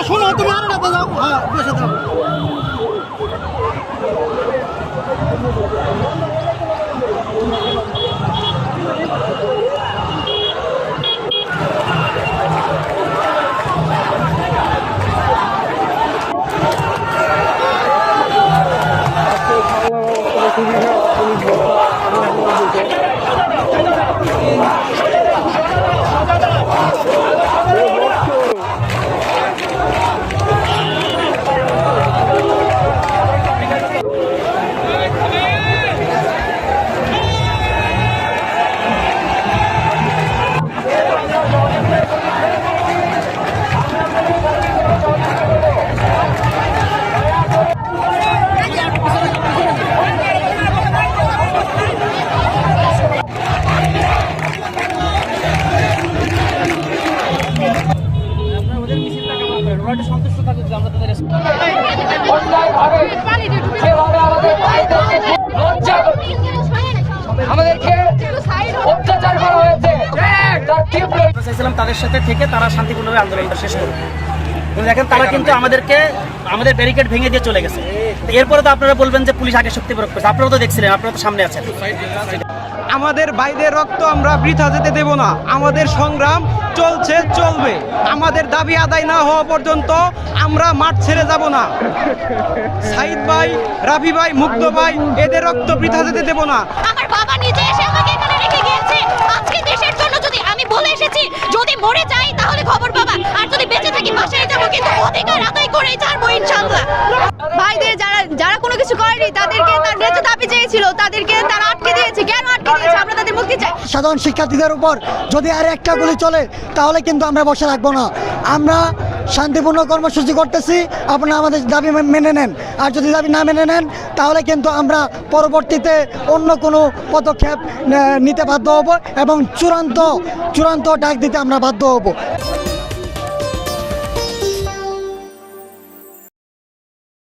শোনো তুমি আরো রাতে যাও, হ্যাঁ বসে যাও। তাদের সাথে থেকে তারা শান্তিপূর্ণভাবে আন্দোলনটা শেষ করবে। দেখেন তারা কিন্তু আমাদের ব্যারিকেড ভেঙে দিয়ে চলে গেছে। এরপরে তো আপনারা বলবেন যে পুলিশ আগে শক্তি প্রয়োগ করেছে, আপনারা তো দেখছিলেন, আপনারা তো সামনে আছেন। আমাদের ভাইদের রক্ত আমরা বৃথা যেতে দেব না। আমাদের সংগ্রাম চলছে, চলবে। আমাদের দাবি আদায় না হওয়া পর্যন্ত আমরা মাঠ ছেড়ে যাব না। সাইদ ভাই, রাফি ভাই, মুগ্ধ ভাই, এদের রক্ত বৃথা যেতে দেব না। আমার বাবা নিজে এসে আমাকে এখানে রেখে গিয়েছে। আজকে দেশের জন্য যদি আমি বলে এসেছি যদি মরে যাই তাহলে খবর পাবা, আর যদি বেঁচে থাকি বাসায় যাব, কিন্তু অধিকার আদায় করেই ছাড়বো ইনশাআল্লাহ। ভাইদের যারা কোনো কিছু করেনি, তাদেরকে তার ন্যায্য দাবি চেয়েছিল, তাদেরকে তারা আটকে দিয়েছে। কেন আটকে দিয়েছে? আমরা তাদের মুক্তি চাই। সাধারণ শিক্ষার্থীদের উপর যদি আর একটা গুলি চলে তাহলে কিন্তু আমরা বসে থাকবো না। আমরা শান্তিপূর্ণ কর্মসূচি করতেছি, আপনারা আমাদের দাবি মেনে নেন। আর যদি দাবি না মেনে নেন তাহলে কিন্তু আমরা পরবর্তীতে অন্য কোনো পদক্ষেপ নিতে বাধ্য হব এবং চূড়ান্ত ডাক দিতে আমরা বাধ্য হব।